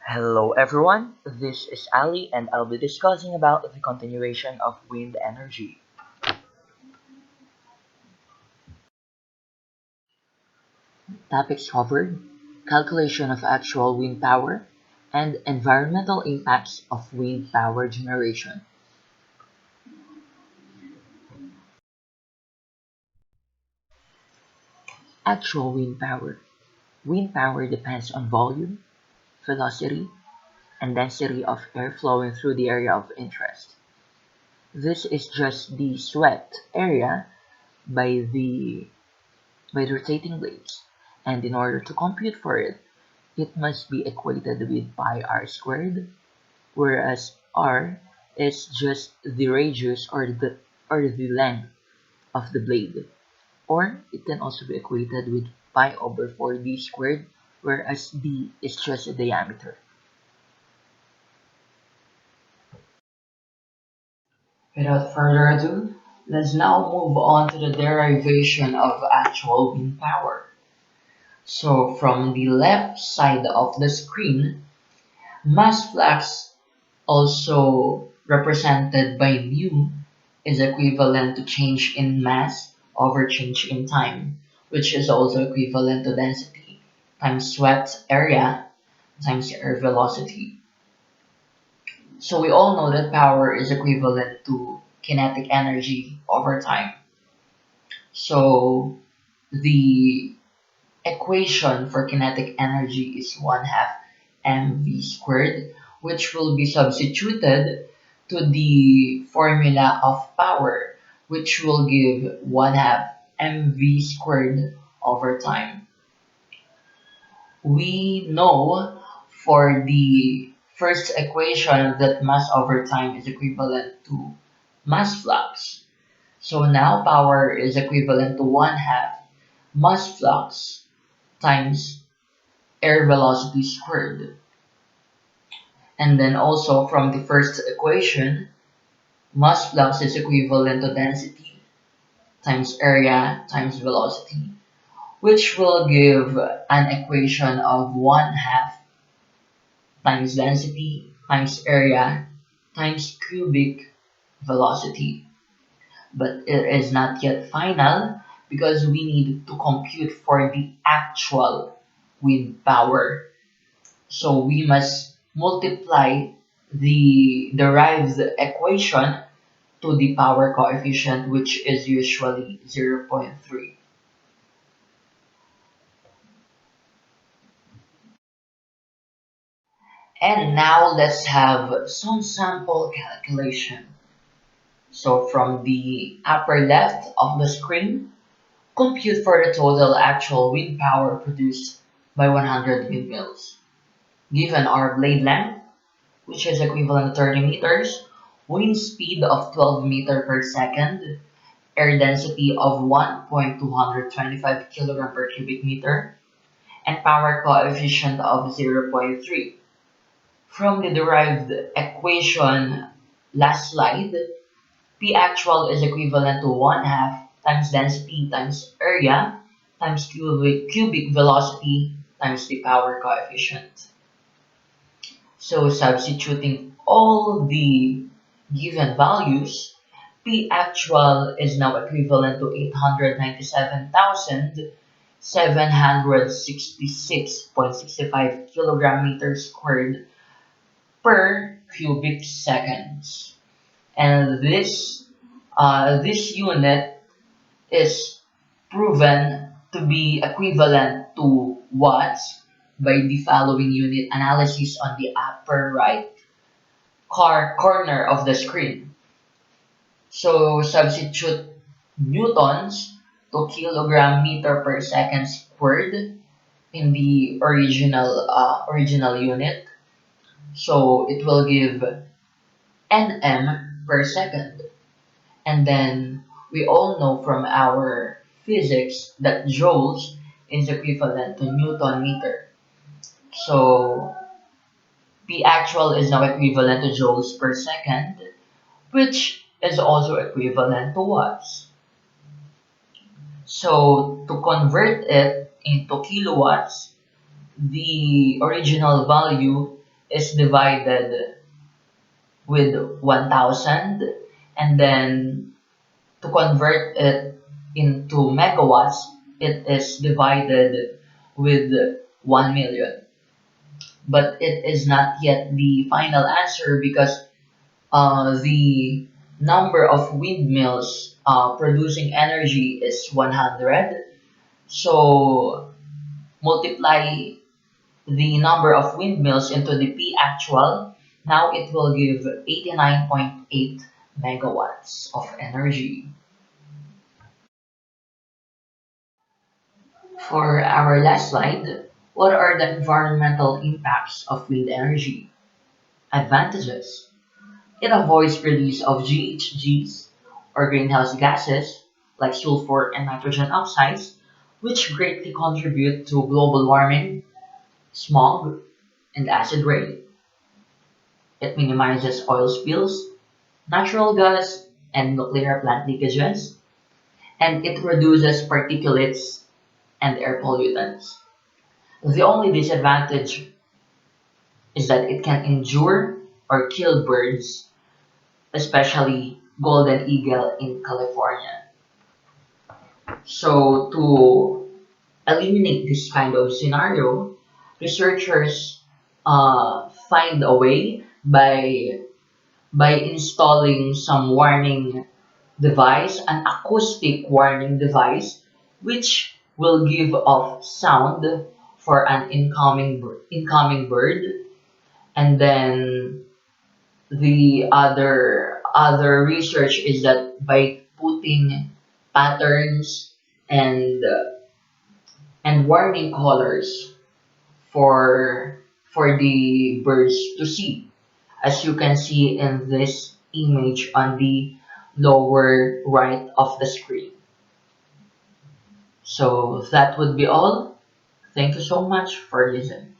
Hello everyone, this is Ali and I'll be discussing about the continuation of wind energy. Topics covered: calculation of actual wind power and environmental impacts of wind power generation. Actual wind power. Wind power depends on volume, velocity, and density of air flowing through the area of interest. This is just the swept area by the rotating blades, and in order to compute for it, it must be equated with pi r squared, whereas r is just the radius or the length of the blade. Or it can also be equated with pi over 4d squared, whereas d is just the diameter. Without further ado, let's now move on to the derivation of actual wind power. So from the left side of the screen, mass flux, also represented by mu, is equivalent to change in mass over change in time, which is also equivalent to density times swept area times air velocity. So we all know that power is equivalent to kinetic energy over time. So the equation for kinetic energy is 1 half mv squared, which will be substituted to the formula of power, which will give 1 half mv squared over time. We know for the first equation that mass over time is equivalent to mass flux. So now power is equivalent to 1 half mass flux times air velocity squared. And then also from the first equation, mass flux is equivalent to density times area times velocity, which will give an equation of 1 half times density times area times cubic velocity. But it is not yet final because we need to compute for the actual wind power. So we must multiply the derived equation to the power coefficient, which is usually 0.3. And now let's have some sample calculation. So from the upper left of the screen, compute for the total actual wind power produced by 100 windmills. Given our blade length, which is equivalent to 30 meters, wind speed of 12 meter per second, air density of 1.225 kilogram per cubic meter, and power coefficient of 0.3. From the derived equation last slide, P actual is equivalent to 1 half times density times area times cubic velocity times the power coefficient. So substituting all the given values, P actual is now equivalent to 897,766.65 kilogram meters squared per cubic seconds. And this unit is proven to be equivalent to watts by the following unit analysis on the upper right corner of the screen. So substitute newtons to kilogram meter per second squared in the original unit. So it will give nm per second. And then we all know from our physics that joules is equivalent to Newton meter. So P actual is now equivalent to joules per second, which is also equivalent to watts. So to convert it into kilowatts, the original value is divided with 1000, and then to convert it into megawatts, it is divided with 1 million. But it is not yet the final answer because the number of windmills producing energy is 100. So multiply the number of windmills into the P actual. Now it will give 89.8 megawatts of energy. For our last slide, what are the environmental impacts of wind energy? Advantages. It avoids release of GHGs or greenhouse gases like sulfur and nitrogen oxides, which greatly contribute to global warming, smog, and acid rain. It minimizes oil spills, natural gas, and nuclear plant leakages, and it reduces particulates and air pollutants. The only disadvantage is that it can injure or kill birds, especially golden eagle in California. So to eliminate this kind of scenario, researchers find a way by installing some warning device, an acoustic warning device, which will give off sound for an incoming bird, and then the other research is that by putting patterns and warning colors for the birds to see, as you can see in this image on the lower right of the screen. So that would be all. Thank you so much for listening.